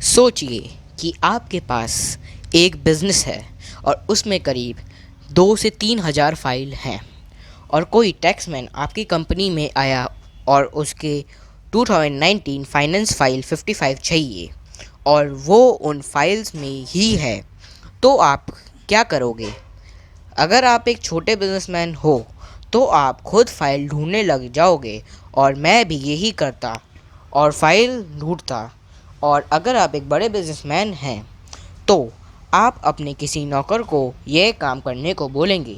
सोचिए कि आपके पास एक बिज़नेस है और उसमें करीब 2 से 3 हज़ार फाइल हैं और कोई टैक्समैन आपकी कंपनी में आया और उसके 2019 फाइनेंस फाइल 55 चाहिए और वो उन फाइल्स में ही है, तो आप क्या करोगे? अगर आप एक छोटे बिजनेसमैन हो तो आप खुद फाइल ढूंढने लग जाओगे और मैं भी यही करता और फाइल ढूंढता। और अगर आप एक बड़े बिजनेसमैन हैं तो आप अपने किसी नौकर को यह काम करने को बोलेंगे।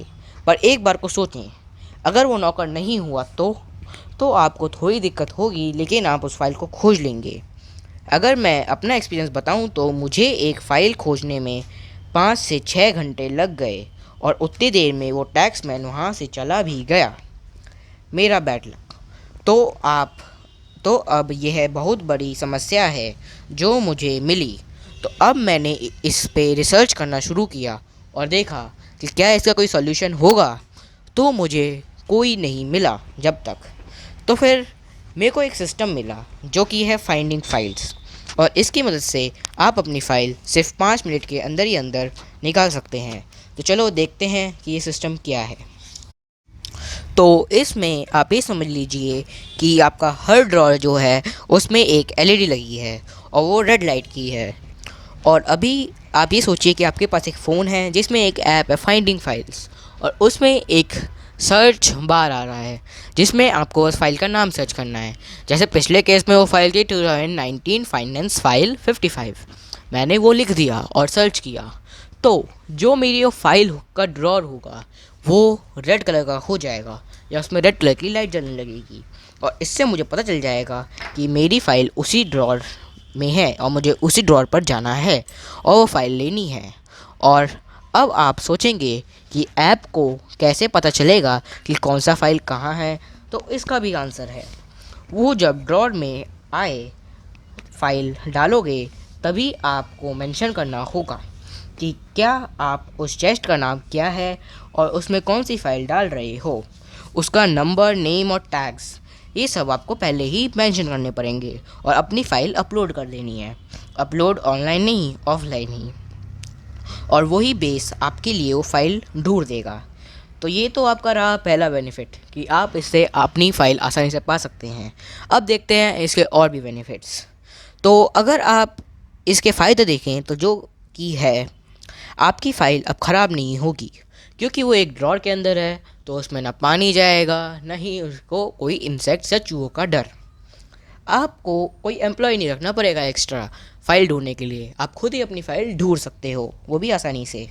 पर एक बार को सोचें, अगर वो नौकर नहीं हुआ तो आपको थोड़ी दिक्कत होगी, लेकिन आप उस फाइल को खोज लेंगे। अगर मैं अपना एक्सपीरियंस बताऊं तो मुझे एक फ़ाइल खोजने में 5 से 6 घंटे लग गए और उतनी देर में वो टैक्समैन वहाँ से चला भी गया। मेरा बैड लक। तो आप तो अब यह बहुत बड़ी समस्या है जो मुझे मिली। तो अब मैंने इस पे रिसर्च करना शुरू किया और देखा कि क्या इसका कोई सॉल्यूशन होगा, तो मुझे कोई नहीं मिला जब तक। तो फिर मेरे को एक सिस्टम मिला जो कि है फाइंडिंग फाइल्स, और इसकी मदद से आप अपनी फ़ाइल सिर्फ 5 मिनट के अंदर ही अंदर निकाल सकते हैं। तो चलो देखते हैं कि ये सिस्टम क्या है। तो इसमें आप ये समझ लीजिए कि आपका हर ड्रॉर जो है उसमें एक एलईडी लगी है और वो रेड लाइट की है। और अभी आप ये सोचिए कि आपके पास एक फ़ोन है जिसमें एक ऐप है फाइंडिंग फाइल्स, और उसमें एक सर्च बार आ रहा है जिसमें आपको उस फाइल का नाम सर्च करना है। जैसे पिछले केस में वो फाइल थी 2019 फाइनेंस फाइल 55। मैंने वो लिख दिया और सर्च किया, तो जो मेरी वो फाइल का ड्रॉर होगा वो रेड कलर का हो जाएगा या उसमें रेड कलर की लाइट जलने लगेगी, और इससे मुझे पता चल जाएगा कि मेरी फ़ाइल उसी ड्रॉर में है और मुझे उसी ड्रॉर पर जाना है और वो फाइल लेनी है। और अब आप सोचेंगे कि ऐप को कैसे पता चलेगा कि कौन सा फ़ाइल कहाँ है, तो इसका भी आंसर है, वो जब ड्रॉर में आए फाइल डालोगे तभी आपको मेंशन करना होगा कि क्या आप उस चेस्ट का नाम क्या है और उसमें कौन सी फ़ाइल डाल रहे हो, उसका नंबर, नेम और टैग्स, ये सब आपको पहले ही मेंशन करने पड़ेंगे और अपनी फ़ाइल अपलोड कर देनी है। अपलोड ऑनलाइन नहीं, ऑफलाइन ही, और वही बेस आपके लिए वो फ़ाइल ढूंढ देगा। तो ये तो आपका रहा पहला बेनिफिट कि आप इससे अपनी फ़ाइल आसानी से पा सकते हैं। अब देखते हैं इसके और भी बेनिफिट्स। तो अगर आप इसके फ़ायदे देखें तो जो कि है, आपकी फ़ाइल अब ख़राब नहीं होगी क्योंकि वो एक ड्रॉर के अंदर है, तो उसमें ना पानी जाएगा ना ही उसको कोई इंसेक्ट्स या चूहों का डर। आपको कोई एम्प्लॉय नहीं रखना पड़ेगा एक्स्ट्रा फ़ाइल ढूंढने के लिए, आप खुद ही अपनी फ़ाइल ढूंढ सकते हो, वो भी आसानी से।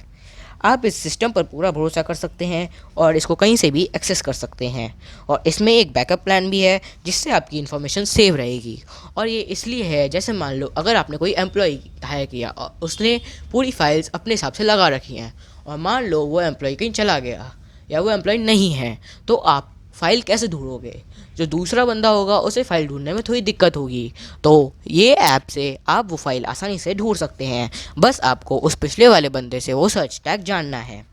आप इस सिस्टम पर पूरा भरोसा कर सकते हैं और इसको कहीं से भी एक्सेस कर सकते हैं, और इसमें एक बैकअप प्लान भी है जिससे आपकी इन्फॉर्मेशन सेव रहेगी। और ये इसलिए है, जैसे मान लो अगर आपने कोई एम्प्लॉय हायर किया और उसने पूरी फाइल्स अपने हिसाब से लगा रखी हैं और मान लो वो एम्प्लॉय कहीं चला गया या वो एम्प्लॉय नहीं है, तो आप फाइल कैसे ढूंढोगे? जो दूसरा बंदा होगा उसे फ़ाइल ढूंढने में थोड़ी दिक्कत होगी। तो ये ऐप से आप वो फ़ाइल आसानी से ढूंढ सकते हैं, बस आपको उस पिछले वाले बंदे से वो सर्च टैग जानना है।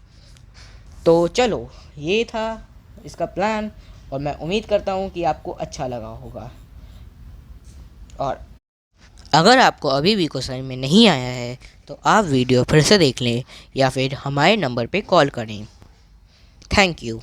तो चलो, ये था इसका प्लान और मैं उम्मीद करता हूँ कि आपको अच्छा लगा होगा। और अगर आपको अभी भी कुछ समझ में नहीं आया है तो आप वीडियो फिर से देख लें या फिर हमारे नंबर पे कॉल करें। Thank you.